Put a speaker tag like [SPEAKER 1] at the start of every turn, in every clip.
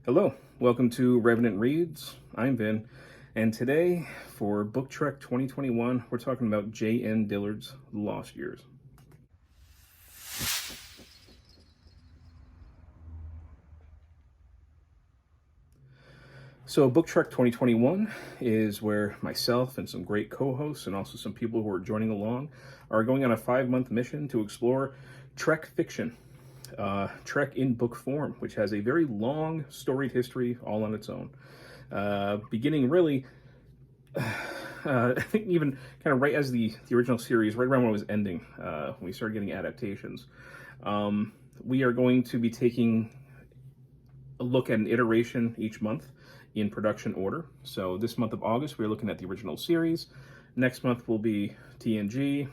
[SPEAKER 1] Hello, welcome to Revenant Reads. I'm Vin, and today for Book Trek 2021, we're talking about J.M. Dillard's Lost Years. So, Book Trek 2021 is where myself and some great co hosts, and also some people who are joining along, are going on a 5-month mission to explore Trek fiction. Trek in book form, which has a very long storied history all on its own. Beginning really, I think even kind of right as the original series, right around when it was ending, when we started getting adaptations. We are going to be taking a look at an iteration each month in production order. So this month of August, we're looking at the original series. Next month will be TNG.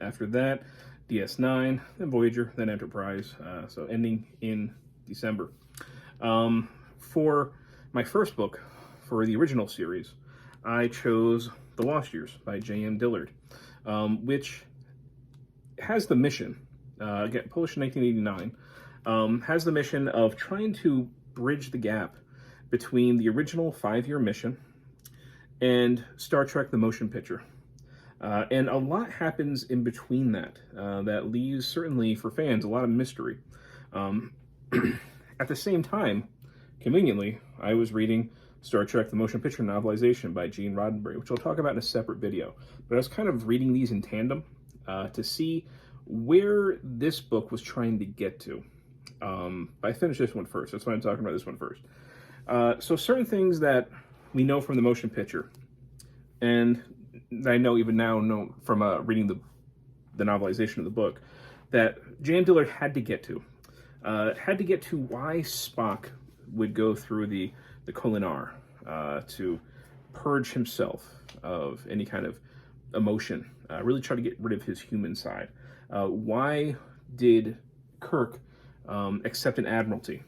[SPEAKER 1] After that, DS9, then Voyager, then Enterprise, so ending in December. For my first book, for the original series, I chose The Lost Years by J.M. Dillard, which has the mission, again, published in 1989, has the mission of trying to bridge the gap between the original 5-year mission and Star Trek the Motion Picture. And a lot happens in between that, that leaves, certainly for fans, a lot of mystery. At the same time, conveniently, I was reading Star Trek the Motion Picture novelization by Gene Roddenberry, which I'll talk about in a separate video. But I was kind of reading these in tandem to see where this book was trying to get to. I finished this one first. That's why I'm talking about this one first. So certain things that we know from the motion picture, and I know even now from reading the novelization of the book, that J.M. Dillard had to get to why Spock would go through the Kolinahr to purge himself of any kind of emotion, really try to get rid of his human side. Why did Kirk accept an admiralty?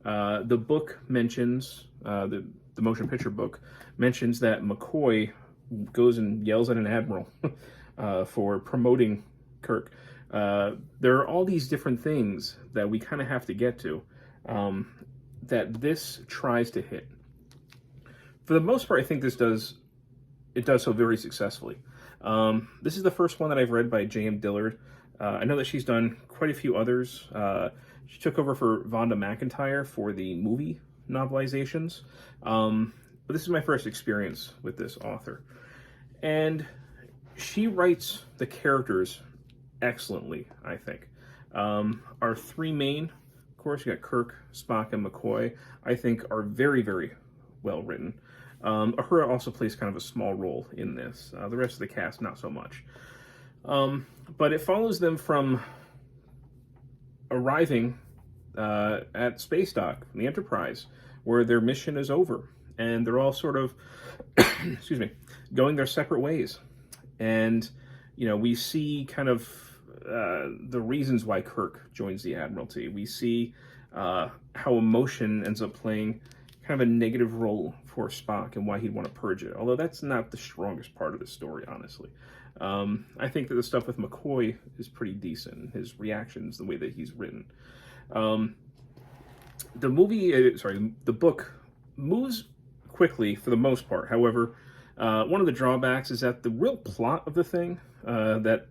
[SPEAKER 1] The book mentions, the motion picture book mentions that McCoy goes and yells at an admiral for promoting Kirk. There are all these different things that we kind of have to get to that this tries to hit. For the most part, I think it does so very successfully. This is the first one that I've read by J.M. Dillard. I know that she's done quite a few others. She took over for Vonda McIntyre for the movie novelizations. But this is my first experience with this author. And she writes the characters excellently, I think. Our three main, of course, you got Kirk, Spock, and McCoy, I think are very, very well written. Uhura also plays kind of a small role in this. The rest of the cast, not so much. But it follows them from arriving at Space Dock, the Enterprise, where their mission is over. And they're all sort of, excuse me, going their separate ways. And, we see kind of the reasons why Kirk joins the Admiralty. We see how emotion ends up playing kind of a negative role for Spock and why he'd want to purge it. Although that's not the strongest part of the story, honestly. I think that the stuff with McCoy is pretty decent. His reactions, the way that he's written. The book moves quickly for the most part. However, one of the drawbacks is that the real plot of the thing, the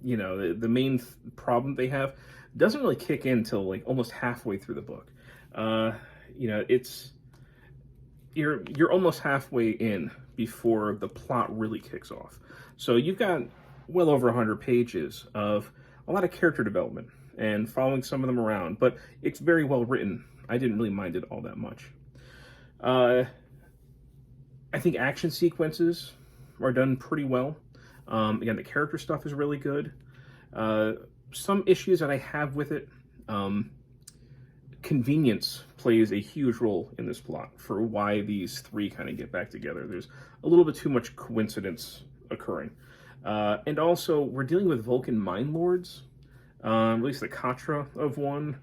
[SPEAKER 1] main problem they have, doesn't really kick in until like almost halfway through the book. You're almost halfway in before the plot really kicks off. So you've got well over 100 pages of a lot of character development and following some of them around, but it's very well written. I didn't really mind it all that much. I think action sequences are done pretty well. Again, the character stuff is really good. Some issues that I have with it, convenience plays a huge role in this plot for why these three kind of get back together. There's a little bit too much coincidence occurring. And also, we're dealing with Vulcan Mind Lords, at least the Katra of one,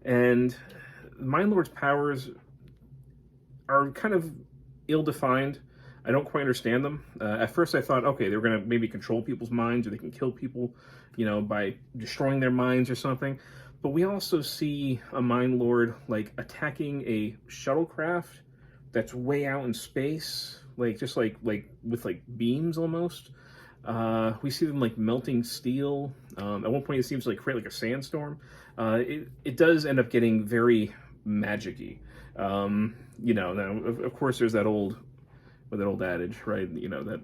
[SPEAKER 1] and Mind Lord's powers are kind of ill-defined. I don't quite understand them. At first I thought, okay, they were going to maybe control people's minds, or they can kill people, by destroying their minds or something. but we also see a Mind Lord like attacking a shuttlecraft that's way out in space, like just like with like beams almost. We see them like melting steel. At one point, it seems to like create like a sandstorm. It does end up getting very magic-y. You know, now of course there's that old adage, right? You know that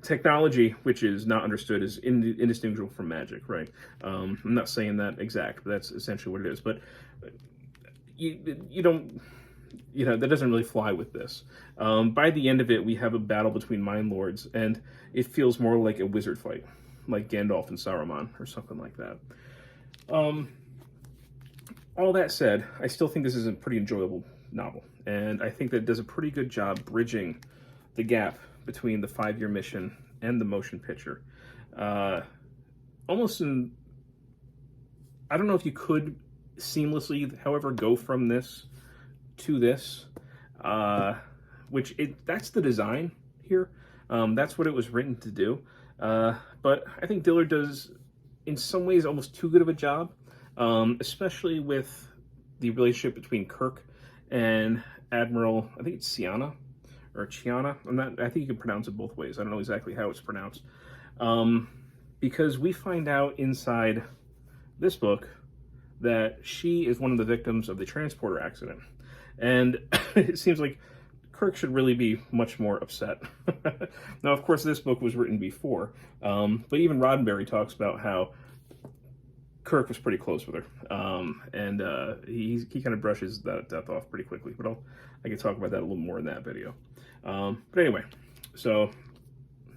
[SPEAKER 1] technology which is not understood is indistinguishable from magic, right? I'm not saying that exact, but that's essentially what it is. But you don't, that doesn't really fly with this. By the end of it, we have a battle between Mind Lords, and it feels more like a wizard fight, like Gandalf and Saruman, or something like that. All that said, I still think this is a pretty enjoyable novel, and I think that it does a pretty good job bridging the gap between the 5-year mission and the motion picture. Almost in, I don't know if you could seamlessly, however, go from this to this, that's the design here. That's what it was written to do. But I think Dillard does, in some ways, almost too good of a job, especially with the relationship between Kirk and Admiral, I think it's Chiana, I think you can pronounce it both ways. I don't know exactly how it's pronounced. Because we find out inside this book that she is one of the victims of the transporter accident. And it seems like Kirk should really be much more upset. Now, of course, this book was written before, but even Roddenberry talks about how Kirk was pretty close with her, and he kind of brushes that death off pretty quickly. But I can talk about that a little more in that video. But anyway, so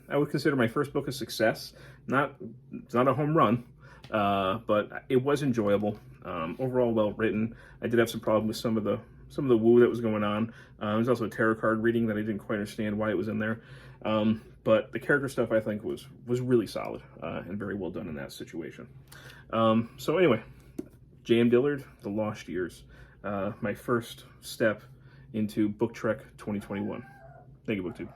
[SPEAKER 1] I would consider my first book a success. It's not a home run, but it was enjoyable. Overall, well written. I did have some problem with some of the woo that was going on. There was also a tarot card reading that I didn't quite understand why it was in there. But the character stuff I think was really solid and very well done in that situation. So anyway, J.M. Dillard, The Lost Years, my first step into Book Trek 2021. Thank you, BookTube.